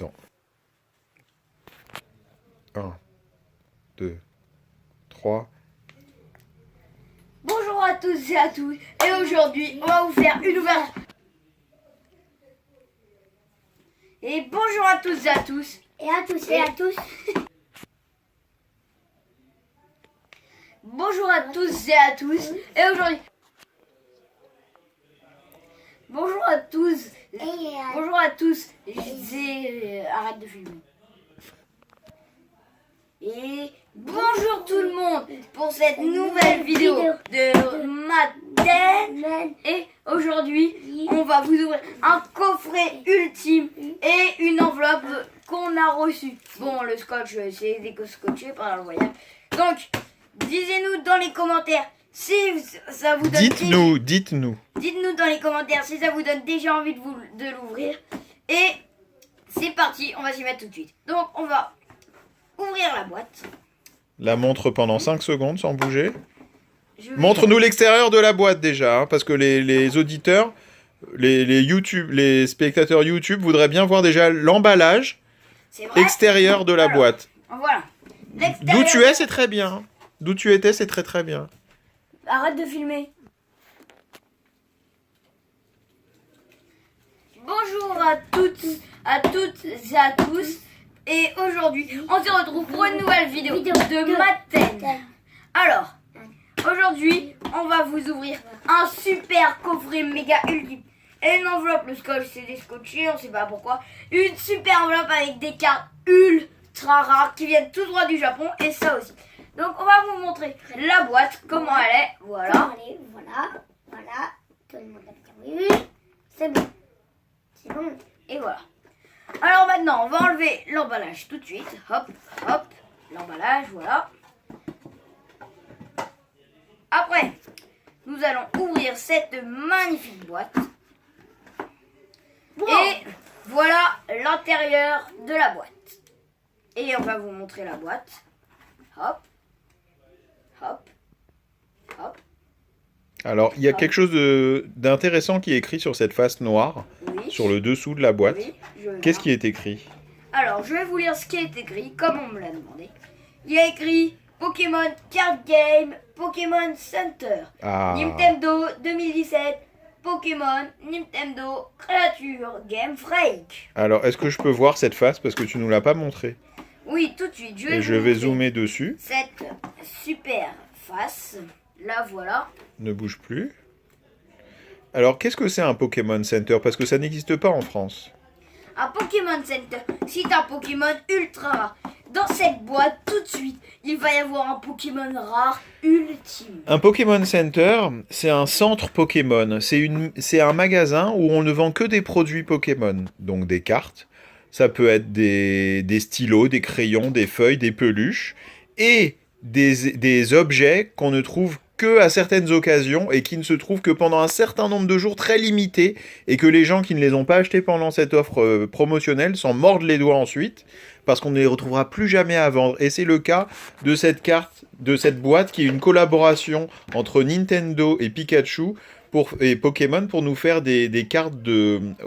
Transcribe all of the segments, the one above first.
Attends. 1, 2, 3. Bonjour à tous et à toutes. Et aujourd'hui, on va vous faire une ouverture. Et bonjour à tous et à tous. Et à tous et à tous. Bonjour à tous et à tous. Et aujourd'hui. Bonjour à tous. Bonjour à tous. Arrête de filmer. Et bonjour tout le monde pour cette nouvelle vidéo de Madden. Et aujourd'hui, on va vous ouvrir un coffret ultime et une enveloppe qu'on a reçue. Bon, le scotch, c'est déco-scotché par le voyage. Donc, dites-nous dans les commentaires si ça vous donne... Dites-nous. Dites-nous dans les commentaires si ça vous donne déjà envie de l'ouvrir. Et c'est parti, on va s'y mettre tout de suite. Donc, on va ouvrir la boîte. La montre pendant 5 secondes sans bouger. Montre-nous l'extérieur de la boîte déjà, hein, parce que les auditeurs, les spectateurs YouTube voudraient bien voir déjà l'emballage extérieur de la boîte. Voilà. D'où tu es, c'est très bien. D'où tu étais, c'est très très bien. Arrête de filmer. Bonjour à toutes et à tous. Et aujourd'hui, on se retrouve pour une nouvelle vidéo de Madden. Alors, aujourd'hui, on va vous ouvrir un super coffret méga ultime. Et une enveloppe, le scotch c'est descotché, on sait pas pourquoi. Une super enveloppe avec des cartes ultra rares qui viennent tout droit du Japon. Et ça aussi. Donc, on va vous montrer la boîte, comment elle est. Voilà. Allez, voilà. Tout le monde a bien vu. C'est bon. C'est bon. Et voilà. Alors maintenant, on va enlever l'emballage tout de suite. Hop, hop, l'emballage, voilà. Après, nous allons ouvrir cette magnifique boîte. Wow. Et voilà l'intérieur de la boîte. Et on va vous montrer la boîte. Hop, hop, hop. Alors, il y a quelque chose d'intéressant qui est écrit sur cette face noire, Oui. sur le dessous de la boîte. Oui, je vais Qu'est-ce voir. qui est écrit? Alors, je vais vous lire ce qui est écrit, comme on me l'a demandé. Il y a écrit Pokémon Card Game, Pokémon Center, Ah. Nintendo 2017, Pokémon Nintendo Creature Game Freak. Alors, est-ce que je peux voir cette face parce que tu nous l'as pas montré? Oui, tout de suite, je vais Et vous je vais montrer zoomer dessus. cette super face. Là, voilà. Ne bouge plus. Alors, qu'est-ce que c'est un Pokémon Center? Parce que ça n'existe pas en France. Un Pokémon Center, c'est un Pokémon ultra rare. Dans cette boîte, tout de suite, il va y avoir un Pokémon rare ultime. Un Pokémon Center, c'est un centre Pokémon. C'est un magasin où on ne vend que des produits Pokémon. Donc des cartes. Ça peut être des stylos, des crayons, des feuilles, des peluches. Et des objets qu'on ne trouve que à certaines occasions et qui ne se trouvent que pendant un certain nombre de jours très limités et que les gens qui ne les ont pas achetés pendant cette offre promotionnelle s'en mordent les doigts ensuite parce qu'on ne les retrouvera plus jamais à vendre. Et c'est le cas de cette carte, de cette boîte qui est une collaboration entre Nintendo et Pikachu et Pokémon pour nous faire des cartes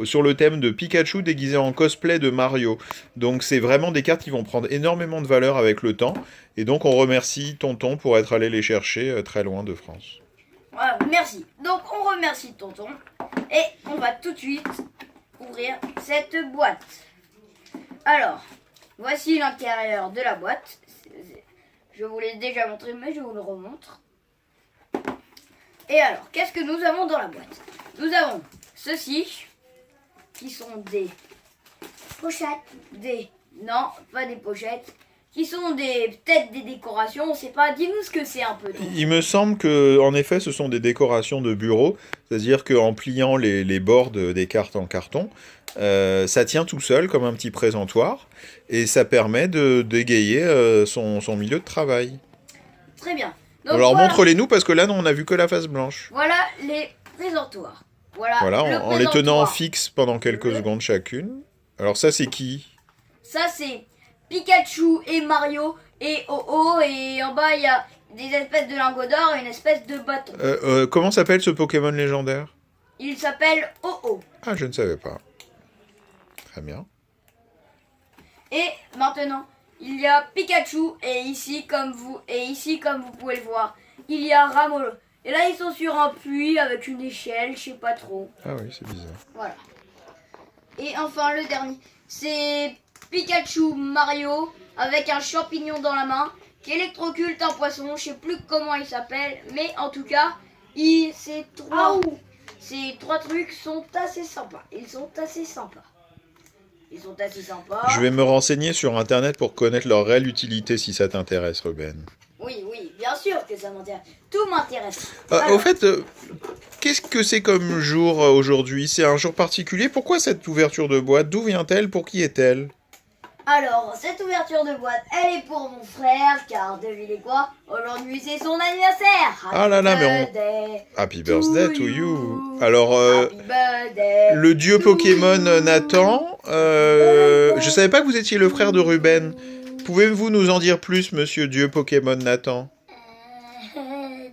sur le thème de Pikachu déguisé en cosplay de Mario. Donc c'est vraiment des cartes qui vont prendre énormément de valeur avec le temps. Et donc on remercie Tonton pour être allé les chercher très loin de France. Voilà, merci. Donc on remercie Tonton. Et on va tout de suite ouvrir cette boîte. Alors, voici l'intérieur de la boîte. Je vous l'ai déjà montré, mais je vous le remontre. Et alors, qu'est-ce que nous avons dans la boîte? Nous avons ceci, qui sont des Pochette. non, pas des pochettes, qui sont peut-être des décorations, on sait pas. Dis-nous ce que c'est un peu. Donc. Il me semble que, en effet, ce sont des décorations de bureau, c'est-à-dire qu'en pliant les bords des cartes en carton, ça tient tout seul comme un petit présentoir, et ça permet de dégayer son milieu de travail. Très bien. Donc, Alors voilà. montre-les-nous, parce que là, on n'a vu que la face blanche. Voilà les présentoirs. Voilà, En les tenant présentoir. fixes pendant quelques secondes chacune. Alors ça, c'est qui? Ça, c'est Pikachu et Mario et Oh-Oh. Et en bas, il y a des espèces de lingots d'or et une espèce de bâton. Comment s'appelle ce Pokémon légendaire? Il s'appelle Oh-Oh. Ah, je ne savais pas. Très bien. Et maintenant, il y a Pikachu et ici comme vous pouvez le voir, il y a Ramolo. Et là ils sont sur un puits avec une échelle, je sais pas trop. Ah oui, c'est bizarre. Voilà. Et enfin le dernier, c'est Pikachu Mario avec un champignon dans la main qui électrocute un poisson, je sais plus comment il s'appelle, mais en tout cas, ces trois trucs sont assez sympas. Ils sont assez sympas. Je vais me renseigner sur internet pour connaître leur réelle utilité si ça t'intéresse, Ruben. Oui, bien sûr que ça m'intéresse. Tout m'intéresse. Au fait, qu'est-ce que c'est comme jour aujourd'hui? C'est un jour particulier? Pourquoi cette ouverture de boîte? D'où vient-elle? Pour qui est-elle? Alors, cette ouverture de boîte, elle est pour mon frère, car devinez quoi? Aujourd'hui, c'est son anniversaire. Ah là là, mais Happy birthday to you. Alors, le dieu Pokémon Nathan, je savais pas que vous étiez le frère de Ruben. Pouvez-vous nous en dire plus, monsieur dieu Pokémon Nathan?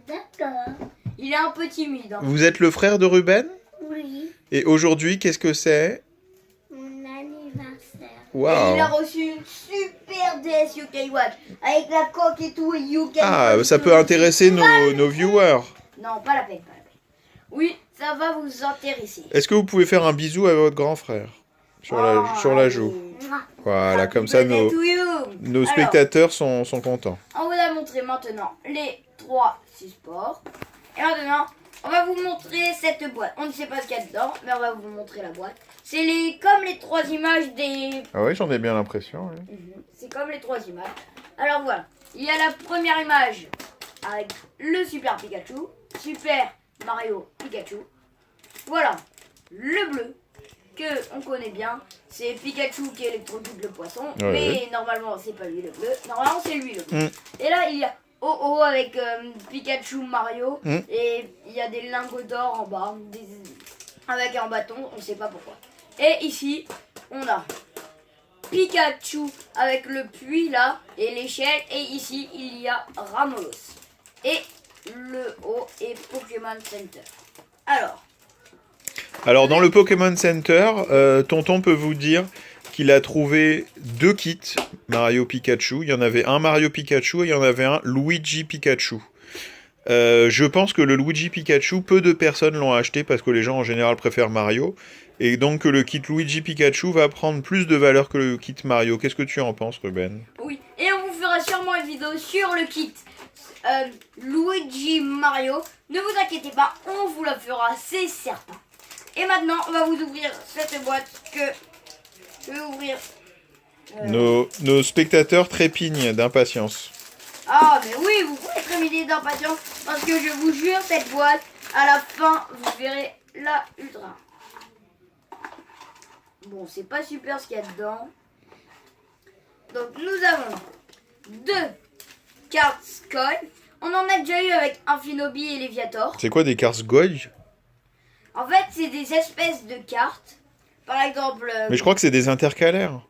D'accord. Il est un peu timide. Hein. Vous êtes le frère de Ruben? Oui. Et aujourd'hui, qu'est-ce que c'est? Mon anniversaire. Et Waouh. il a reçu une super DS UK Watch avec la coque et tout. Ah, ça peut intéresser nos viewers. Non, pas la peine. Oui, ça va vous intéresser. Est-ce que vous pouvez faire un bisou à votre grand frère sur la joue? Voilà, comme ça nos spectateurs sont contents. On vous a montré maintenant les 3 sports. Et maintenant, on va vous montrer cette boîte. On ne sait pas ce qu'il y a dedans, mais on va vous montrer la boîte. C'est comme les 3 images des... Ah oui, j'en ai bien l'impression. Oui. C'est comme les 3 images. Alors voilà, il y a la première image avec le Super Pikachu, Super Mario Pikachu. Voilà, le bleu que on connaît bien, c'est Pikachu qui électrocute le poisson, Ouais. mais normalement c'est pas lui le bleu, normalement c'est lui le bleu. Et là il y a Oh avec Pikachu Mario et il y a des lingots d'or en bas, avec un bâton, on sait pas pourquoi. Et ici on a Pikachu avec le puits là et l'échelle, et ici il y a Ramolos. Et le haut est Pokémon Center. Alors dans le Pokémon Center, Tonton peut vous dire qu'il a trouvé 2 kits Mario Pikachu. Il y en avait un Mario Pikachu et il y en avait un Luigi Pikachu. Je pense que le Luigi Pikachu, peu de personnes l'ont acheté parce que les gens en général préfèrent Mario. Et donc le kit Luigi Pikachu va prendre plus de valeur que le kit Mario. Qu'est-ce que tu en penses, Ruben? Oui, et on vous fera sûrement une vidéo sur le kit Luigi Mario. Ne vous inquiétez pas, on vous la fera, c'est certain. Et maintenant, on va vous ouvrir cette boîte que je vais ouvrir. Nos spectateurs trépignent d'impatience. Ah, mais oui, vous pouvez tréminer d'impatience parce que je vous jure, cette boîte, à la fin, vous verrez la ultra. Bon, c'est pas super ce qu'il y a dedans. Donc, nous avons 2 cartes Skull. On en a déjà eu avec Infinobi et Léviator. C'est quoi des cartes Goy? En fait, c'est des espèces de cartes. Par exemple... Mais je crois que c'est des intercalaires.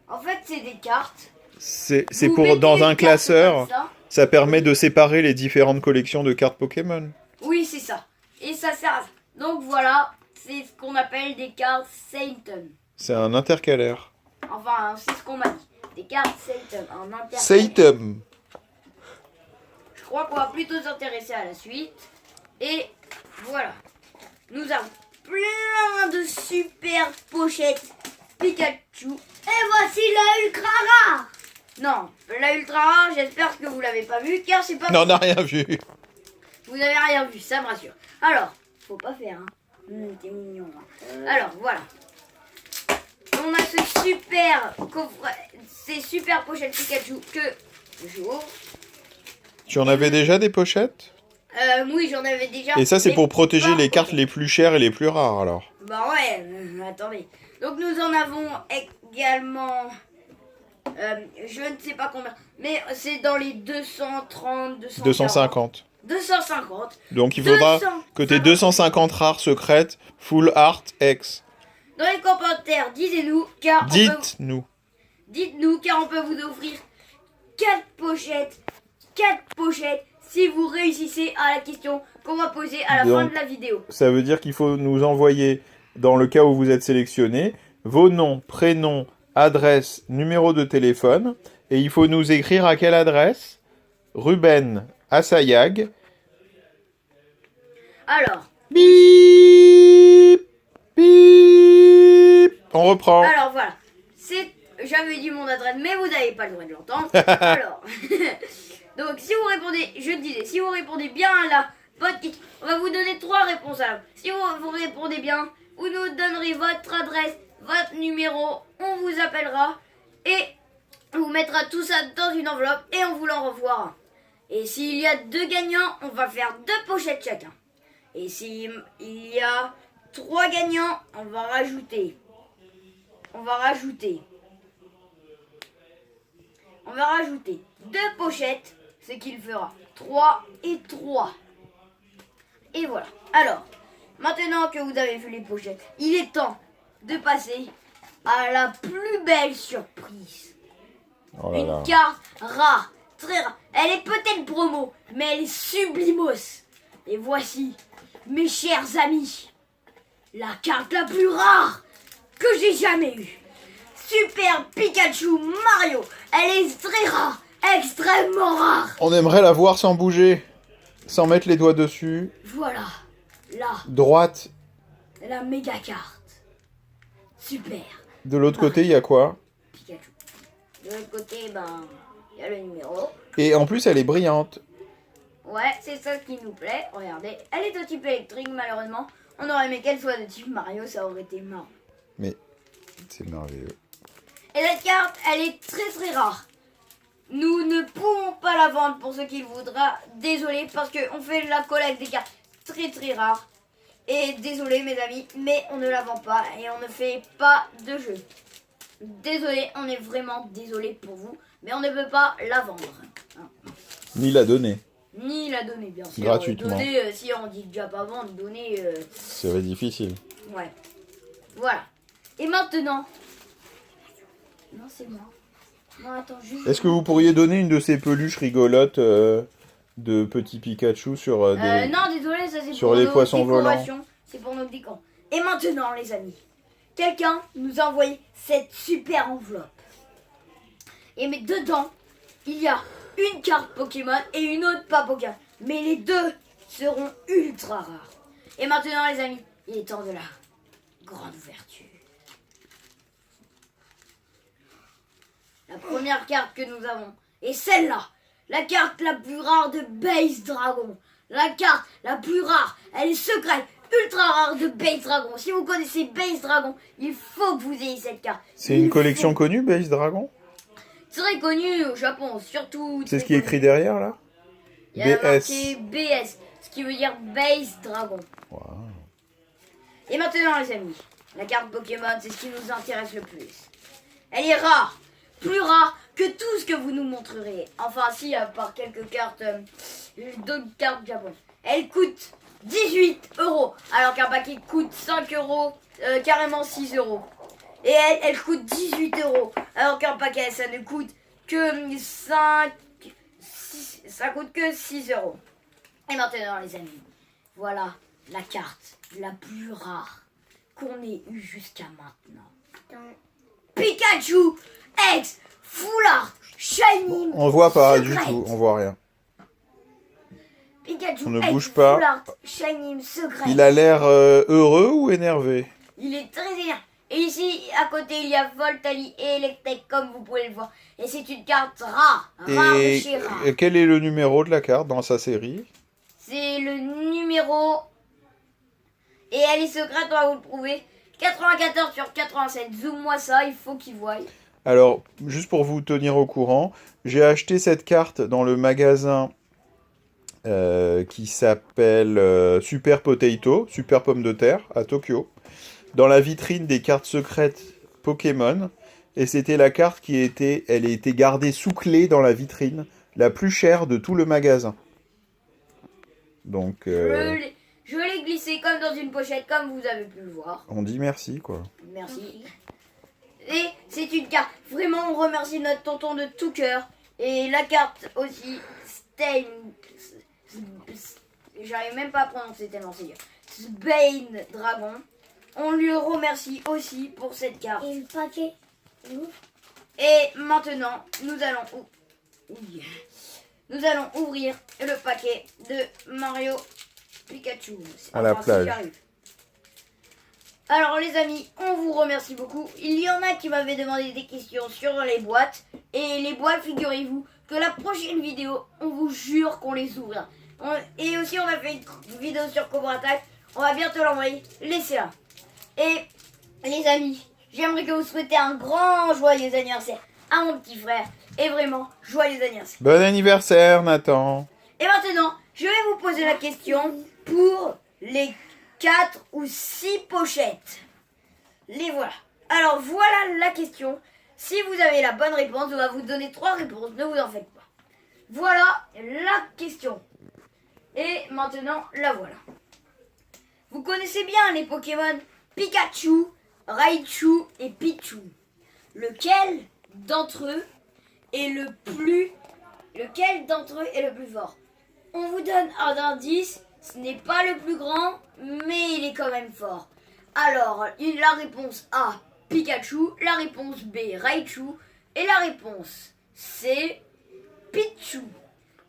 En fait, c'est des cartes. C'est Vous pour mettez dans les un cartes classeur. comme Ça permet de séparer les différentes collections de cartes Pokémon. Oui, c'est ça. Et ça sert à ça. Donc voilà, c'est ce qu'on appelle des cartes Satan. C'est un intercalaire. Enfin, c'est ce qu'on m'a dit. Des cartes Satan en intercalaire. Satan. Je crois qu'on va plutôt s'intéresser à la suite. Et voilà. Nous avons plein de super pochettes Pikachu. Et voici la ultra rare. Non, la ultra rare, j'espère que vous l'avez pas vu, car c'est pas... Non, on n'a rien vu. Vous n'avez rien vu, ça me rassure. Alors, faut pas faire, hein. T'es mignon, hein. Alors, voilà. On a ce super coffret, ces super pochettes Pikachu que j'ouvre. Tu en avais déjà des pochettes? Oui, j'en avais déjà. Et ça, c'est mais pour protéger pas les cartes pochettes. les plus chères et les plus rares, alors. Bah ouais, attendez. Donc nous en avons également, je ne sais pas combien, mais c'est dans les 230, 250. 250. Donc il faudra 200. que tes 250 rares secrètes, full art X. Dans les commentaires, dites-nous, car Dites-nous. dites-nous, car on peut vous offrir 4 pochettes. 4 pochettes si vous réussissez à la question qu'on va poser à la fin Donc, de la vidéo. Ça veut dire qu'il faut nous envoyer, dans le cas où vous êtes sélectionné, vos noms, prénoms, adresse, numéro de téléphone. Et il faut nous écrire à quelle adresse? Ruben Assayag. Alors, Bip bip. On reprend. alors voilà. J'avais dit mon adresse, mais vous n'avez pas le droit de l'entendre. Alors, donc si vous répondez, je disais, si vous répondez bien à la bonne question, on va vous donner 3 réponses à la. Si vous répondez bien, vous nous donnerez votre adresse, votre numéro, on vous appellera et on vous mettra tout ça dans une enveloppe et on vous l'envoiera. Et s'il y a 2 gagnants, on va faire 2 pochettes chacun. Et s'il y a 3 gagnants, on va rajouter 2 pochettes, ce qu'il fera 3 et 3. Et voilà. Alors, maintenant que vous avez vu les pochettes, il est temps de passer à la plus belle surprise. Oh là là. Une carte rare, très rare. Elle est peut-être promo, mais elle est sublimos. Et voici, mes chers amis, la carte la plus rare que j'ai jamais eue. Super Pikachu Mario. Elle est très rare, extrêmement rare. On aimerait la voir sans bouger, sans mettre les doigts dessus. Voilà, là, Droite. la méga carte. Super. De l'autre côté, il y a quoi? Pikachu. De l'autre côté, il y a le numéro. Et en plus, elle est brillante. Ouais, c'est ça qui nous plaît. Regardez, elle est de type électrique, malheureusement. On aurait aimé qu'elle soit de type Mario, ça aurait été marrant. Mais c'est merveilleux. Et cette carte, elle est très très rare. Nous ne pouvons pas la vendre pour ceux qui le voudra. Désolé, parce qu'on fait la collecte des cartes très très rares. Et désolé mes amis, mais on ne la vend pas et on ne fait pas de jeu. Désolé, on est vraiment désolé pour vous, mais on ne peut pas la vendre. Hein. Ni la donner. Ni la donner, bien sûr. Gratuitement. Donner, si on dit déjà pas vendre, donner... C'est difficile. Ouais. Voilà. Et maintenant... Non, c'est moi. Non, attends, juste... Est-ce que vous pourriez donner une de ces peluches rigolotes de petits Pikachu sur des... Non, désolé, ça c'est sur pour les nos poissons volants. décorations. C'est pour nos décors. Et maintenant, les amis, quelqu'un nous a envoyé cette super enveloppe. Et mais dedans, il y a une carte Pokémon et une autre pas Pokémon. Mais les deux seront ultra rares. Et maintenant, les amis, il est temps de la grande ouverture. La première carte que nous avons est celle-là. La carte la plus rare de Base Dragon. La carte la plus rare, elle est secrète, ultra rare de Base Dragon. Si vous connaissez Base Dragon, il faut que vous ayez cette carte. C'est une collection connue, Base Dragon? Très connue au Japon, surtout. C'est ce qui est écrit derrière, là? Il y a BS. marqué BS, ce qui veut dire Base Dragon. Wow. Et maintenant, les amis, la carte Pokémon, c'est ce qui nous intéresse le plus. Elle est rare, plus rare que tout ce que vous nous montrerez. Enfin, si, à part quelques cartes, d'autres cartes Japon. Elle coûte 18 €, alors qu'un paquet coûte 5 €, carrément 6 €. Et elle coûte 18 €, alors qu'un paquet, ça ne coûte que ça coûte que 6 €. Et maintenant, les amis, voilà la carte la plus rare qu'on ait eue jusqu'à maintenant. Pikachu X Full Art Shiny. On voit pas du tout, on voit rien. Pikachu On ne X bouge pas. Full Art Shiny Secret. Il a l'air heureux ou énervé? Il est très énervé. Et ici, à côté, il y a Voltali et Electek, comme vous pouvez le voir. Et c'est une carte rare. Rare de Et chez rare. quel est le numéro de la carte dans sa série? C'est le numéro... Et elle est secrète, on va vous le prouver. 94 sur 87. Zoom-moi ça, il faut qu'il voie. Alors, juste pour vous tenir au courant, j'ai acheté cette carte dans le magasin qui s'appelle Super Potato, Super Pomme de Terre, à Tokyo, dans la vitrine des cartes secrètes Pokémon. Et c'était la carte elle a été gardée sous clé dans la vitrine, la plus chère de tout le magasin. Donc, Je l'ai glissé comme dans une pochette, comme vous avez pu le voir. on dit merci, quoi. Merci. Et c'est une carte. Vraiment, on remercie notre tonton de tout cœur. Et la carte aussi, j'arrive même pas à prononcer tellement c'est dur. Sbane Dragon. On lui remercie aussi pour cette carte. Et le paquet. Et maintenant, nous allons ouvrir le paquet de Mario Pikachu. À la plage. si j'arrive. Alors les amis, on vous remercie beaucoup. Il y en a qui m'avaient demandé des questions sur les boîtes. Et les boîtes, figurez-vous que la prochaine vidéo, on vous jure qu'on les ouvrira. Et aussi on a fait une vidéo sur Cobra Attack. On va bientôt l'envoyer. Laissez-la. Et les amis, j'aimerais que vous souhaitiez un grand joyeux anniversaire à mon petit frère. Et vraiment, joyeux anniversaire. Bon anniversaire, Nathan. Et maintenant, je vais vous poser la question pour les 4 ou 6 pochettes. Les voilà. Alors voilà la question. Si vous avez la bonne réponse, on va vous donner 3 réponses. Ne vous en faites pas. Voilà la question. Et maintenant, la voilà. Vous connaissez bien les Pokémon Pikachu, Raichu et Pichu. Lequel d'entre eux est le plus fort? On vous donne un indice, ce n'est pas le plus grand, mais il est quand même fort. Alors, la réponse A, Pikachu, la réponse B, Raichu, et la réponse C, Pichu.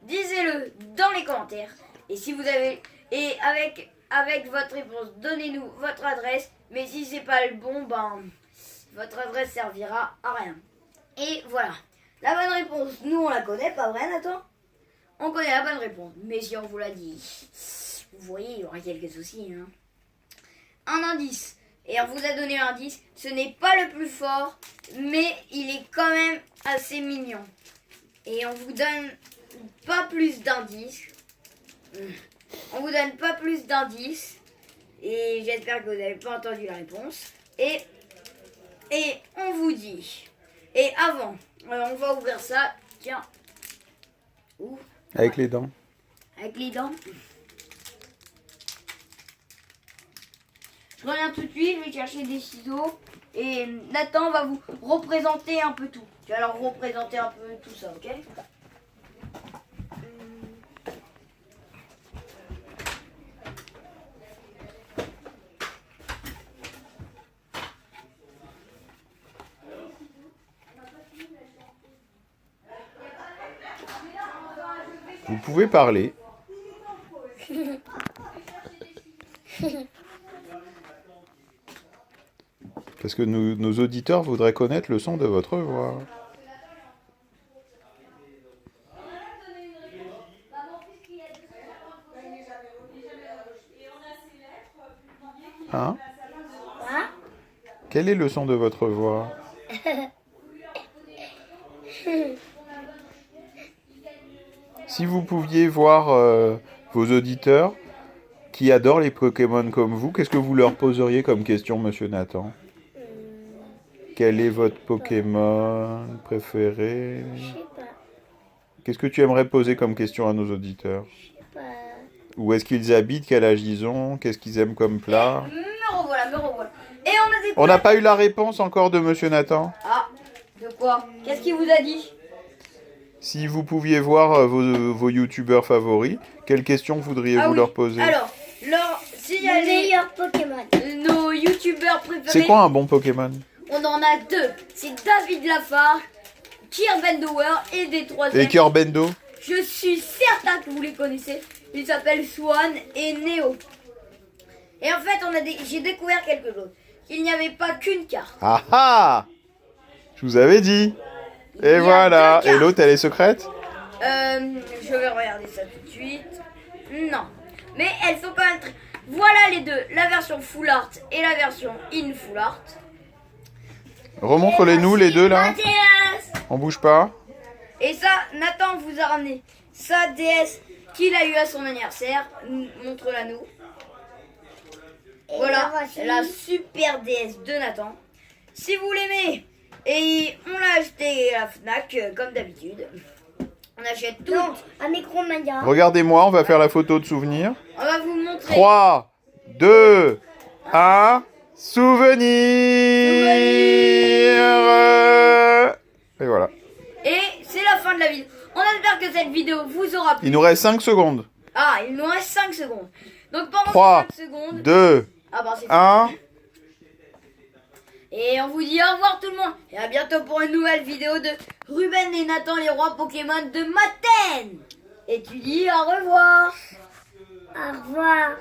Disez-le dans les commentaires. Et si vous avez... Et avec votre réponse, donnez-nous votre adresse. Mais si c'est pas le bon, votre adresse servira à rien. Et voilà. La bonne réponse, nous on la connaît, pas vrai Nathan? On connaît la bonne réponse. Mais si on vous l'a dit, vous voyez, il y aura quelques soucis. Hein. Un indice. Et on vous a donné un indice. Ce n'est pas le plus fort, mais il est quand même assez mignon. Et on vous donne pas plus d'indices. On vous donne pas plus d'indices. Et j'espère que vous n'avez pas entendu la réponse. Et on vous dit. Et avant, on va ouvrir ça. Tiens. Où? Avec les dents. Avec les dents. Je reviens tout de suite, je vais chercher des ciseaux. Et Nathan va vous représenter un peu tout. Tu vas leur représenter un peu tout ça, ok? Vous pouvez parler. Parce que nos auditeurs voudraient connaître le son de votre voix. Hein? Quel est le son de votre voix? Si vous pouviez voir vos auditeurs qui adorent les Pokémon comme vous, qu'est-ce que vous leur poseriez comme question, Monsieur Nathan? Quel est votre Pokémon préféré? Je sais pas. Qu'est-ce que tu aimerais poser comme question à nos auditeurs? Je sais pas. Où est-ce qu'ils habitent? Quel âge ils ont? Qu'est-ce qu'ils aiment comme plat? Me revoilà. Et on a des... On n'a pas eu la réponse encore de Monsieur Nathan. Ah, de quoi? Qu'est-ce qu'il vous a dit? Si vous pouviez voir vos youtubeurs favoris, quelles questions voudriez-vous leur poser? Alors, s'il y a Le meilleur Pokémon. nos youtubeurs préférés, C'est quoi un bon Pokémon? on en a 2. C'est David Lafarge, Kirbendower et des troisièmes. Et Kerbendo? Je suis certain que vous les connaissez. Ils s'appellent Swan et Neo. Et en fait, j'ai découvert quelque chose. Qu'il n'y avait pas qu'une carte. Ah ah! Je vous avais dit. Il y Et a voilà. 2 cartes. Et l'autre, elle est secrète? Je vais regarder ça tout de suite. Non. Mais elles sont quand même très... Voilà les deux. La version Full Art et la version In Full Art. Remontre-les-nous, les deux, là. Mathias. On bouge pas. Et ça, Nathan vous a ramené sa DS qu'il a eu à son anniversaire. Montre-la nous. Et Voilà, la voici. la super DS de Nathan. Si vous l'aimez, et on l'a acheté à la Fnac, comme d'habitude. On achète tout. Non, à Micromania. Regardez-moi, on va faire la photo de souvenir. On va vous montrer. 3, 2, 1, souvenir. Et voilà. Et c'est la fin de la vidéo. On espère que cette vidéo vous aura plu. Il nous reste 5 secondes. Ah, il nous reste 5 secondes. Donc pendant 3, ces 5 secondes... 2, Ah bah c'est 1. Et on vous dit au revoir tout le monde. Et à bientôt pour une nouvelle vidéo de Ruben et Nathan, les rois Pokémon de Maten. Et tu dis au revoir. Au revoir.